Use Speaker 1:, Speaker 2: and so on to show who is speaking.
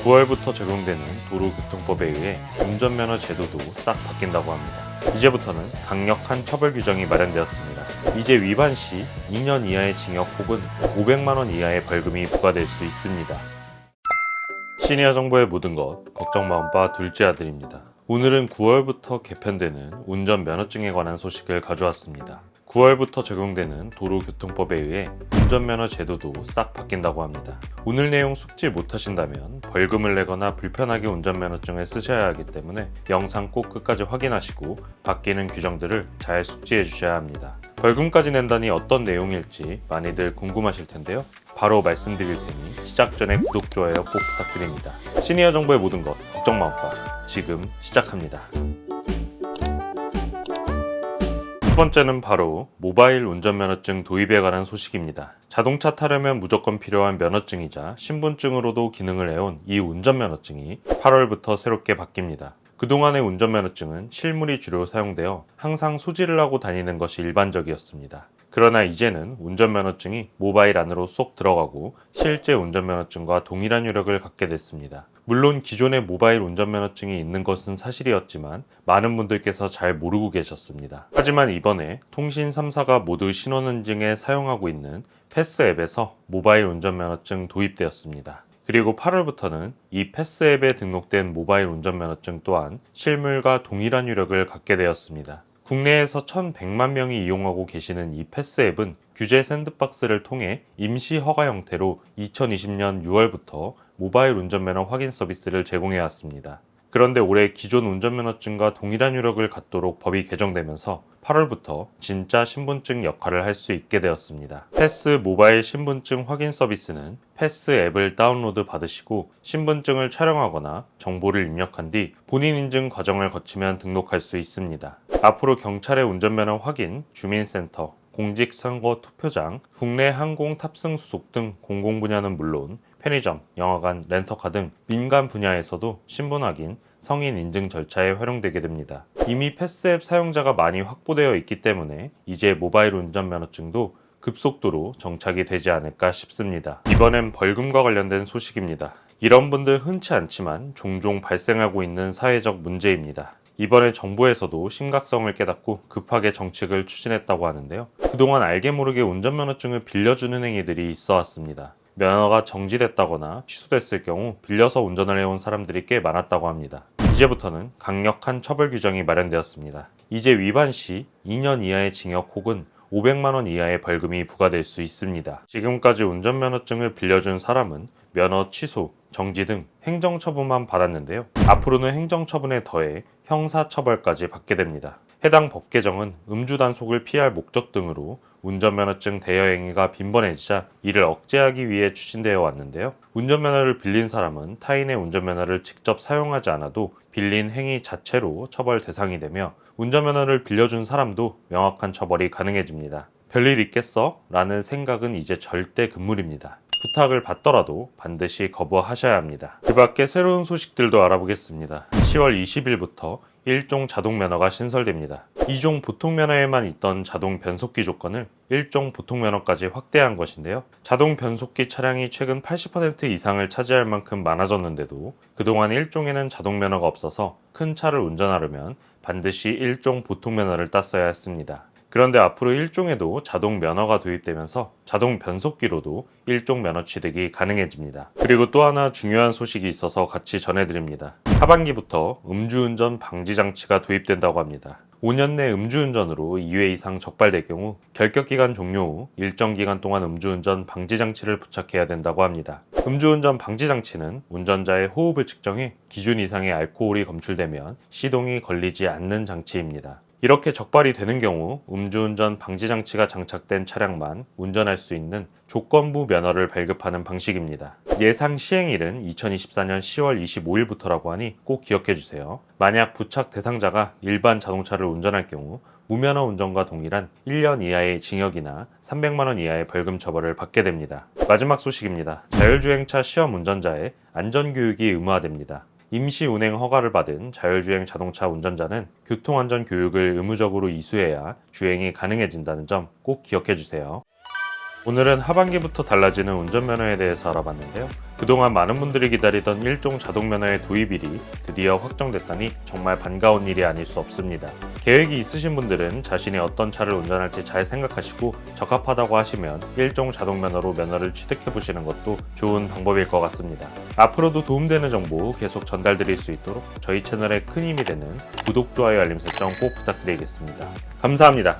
Speaker 1: 9월부터 적용되는 도로교통법에 의해 운전면허 제도도 싹 바뀐다고 합니다. 이제부터는 강력한 처벌 규정이 마련되었습니다. 이제 위반 시 2년 이하의 징역 혹은 500만 원 이하의 벌금이 부과될 수 있습니다. 시니어 정보의 모든 것, 걱정 마음 바 둘째 아들입니다. 오늘은 9월부터 개편되는 운전면허증에 관한 소식을 가져왔습니다. 9월부터 적용되는 도로교통법에 의해 운전면허 제도도 싹 바뀐다고 합니다. 오늘 내용 숙지 못하신다면 벌금을 내거나 불편하게 운전면허증을 쓰셔야 하기 때문에 영상 꼭 끝까지 확인하시고 바뀌는 규정들을 잘 숙지해 주셔야 합니다. 벌금까지 낸다니 어떤 내용일지 많이들 궁금하실 텐데요. 바로 말씀드릴 테니 시작 전에 구독, 좋아요 꼭 부탁드립니다. 시니어 정보의 모든 것, 걱정 마음바 지금 시작합니다. 첫 번째는 바로 모바일 운전면허증 도입에 관한 소식입니다. 자동차 타려면 무조건 필요한 면허증이자 신분증으로도 기능을 해온 이 운전면허증이 8월부터 새롭게 바뀝니다. 그동안의 운전면허증은 실물이 주로 사용되어 항상 소지를 하고 다니는 것이 일반적이었습니다. 그러나 이제는 운전면허증이 모바일 안으로 쏙 들어가고 실제 운전면허증과 동일한 효력을 갖게 됐습니다. 물론 기존에 모바일 운전면허증이 있는 것은 사실이었지만 많은 분들께서 잘 모르고 계셨습니다. 하지만 이번에 통신 3사가 모두 신원인증에 사용하고 있는 패스 앱에서 모바일 운전면허증 도입되었습니다. 그리고 8월부터는 이 패스 앱에 등록된 모바일 운전면허증 또한 실물과 동일한 효력을 갖게 되었습니다. 국내에서 1,100만 명이 이용하고 계시는 이 패스 앱은 규제 샌드박스를 통해 임시 허가 형태로 2020년 6월부터 모바일 운전면허 확인 서비스를 제공해 왔습니다. 그런데 올해 기존 운전면허증과 동일한 효력을 갖도록 법이 개정되면서 8월부터 진짜 신분증 역할을 할 수 있게 되었습니다. 패스 모바일 신분증 확인 서비스는 패스 앱을 다운로드 받으시고 신분증을 촬영하거나 정보를 입력한 뒤 본인 인증 과정을 거치면 등록할 수 있습니다. 앞으로 경찰의 운전면허 확인, 주민센터, 공직선거 투표장, 국내 항공 탑승 수속 등 공공 분야는 물론 편의점, 영화관, 렌터카 등 민간 분야에서도 신분 확인, 성인 인증 절차에 활용되게 됩니다. 이미 패스앱 사용자가 많이 확보되어 있기 때문에 이제 모바일 운전면허증도 급속도로 정착이 되지 않을까 싶습니다. 이번엔 벌금과 관련된 소식입니다. 이런 분들 흔치 않지만 종종 발생하고 있는 사회적 문제입니다. 이번에 정부에서도 심각성을 깨닫고 급하게 정책을 추진했다고 하는데요. 그동안 알게 모르게 운전면허증을 빌려주는 행위들이 있어 왔습니다. 면허가 정지됐다거나 취소됐을 경우 빌려서 운전을 해온 사람들이 꽤 많았다고 합니다. 이제부터는 강력한 처벌 규정이 마련되었습니다. 이제 위반 시 2년 이하의 징역 혹은 500만 원 이하의 벌금이 부과될 수 있습니다. 지금까지 운전면허증을 빌려준 사람은 면허 취소, 정지 등 행정처분만 받았는데요. 앞으로는 행정처분에 더해 형사처벌까지 받게 됩니다. 해당 법 개정은 음주 단속을 피할 목적 등으로 운전면허증 대여 행위가 빈번해지자 이를 억제하기 위해 추진되어 왔는데요. 운전면허를 빌린 사람은 타인의 운전면허를 직접 사용하지 않아도 빌린 행위 자체로 처벌 대상이 되며 운전면허를 빌려준 사람도 명확한 처벌이 가능해집니다. 별일 있겠어? 라는 생각은 이제 절대 금물입니다. 부탁을 받더라도 반드시 거부하셔야 합니다. 그 밖에 새로운 소식들도 알아보겠습니다. 10월 20일부터 1종 자동면허가 신설됩니다. 2종 보통면허에만 있던 자동 변속기 조건을 1종 보통면허까지 확대한 것인데요. 자동 변속기 차량이 최근 80% 이상을 차지할 만큼 많아졌는데도 그동안 1종에는 자동면허가 없어서 큰 차를 운전하려면 반드시 1종 보통면허를 땄어야 했습니다. 그런데 앞으로 1종에도 자동 면허가 도입되면서 자동 변속기로도 1종 면허 취득이 가능해집니다. 그리고 또 하나 중요한 소식이 있어서 같이 전해드립니다. 하반기부터 음주운전 방지 장치가 도입된다고 합니다. 5년 내 음주운전으로 2회 이상 적발될 경우 결격기간 종료 후 일정 기간 동안 음주운전 방지 장치를 부착해야 된다고 합니다. 음주운전 방지 장치는 운전자의 호흡을 측정해 기준 이상의 알코올이 검출되면 시동이 걸리지 않는 장치입니다. 이렇게 적발이 되는 경우 음주운전 방지 장치가 장착된 차량만 운전할 수 있는 조건부 면허를 발급하는 방식입니다. 예상 시행일은 2024년 10월 25일부터라고 하니 꼭 기억해 주세요. 만약 부착 대상자가 일반 자동차를 운전할 경우 무면허 운전과 동일한 1년 이하의 징역이나 300만 원 이하의 벌금 처벌을 받게 됩니다. 마지막 소식입니다. 자율주행차 시험 운전자의 안전교육이 의무화됩니다. 임시 운행 허가를 받은 자율주행 자동차 운전자는 교통안전 교육을 의무적으로 이수해야 주행이 가능해진다는 점 꼭 기억해 주세요. 오늘은 하반기부터 달라지는 운전면허에 대해서 알아봤는데요. 그동안 많은 분들이 기다리던 1종 자동면허의 도입일이 드디어 확정됐다니 정말 반가운 일이 아닐 수 없습니다. 계획이 있으신 분들은 자신이 어떤 차를 운전할지 잘 생각하시고 적합하다고 하시면 1종 자동면허로 면허를 취득해보시는 것도 좋은 방법일 것 같습니다. 앞으로도 도움되는 정보 계속 전달드릴 수 있도록 저희 채널에 큰 힘이 되는 구독, 좋아요, 알림 설정 꼭 부탁드리겠습니다. 감사합니다.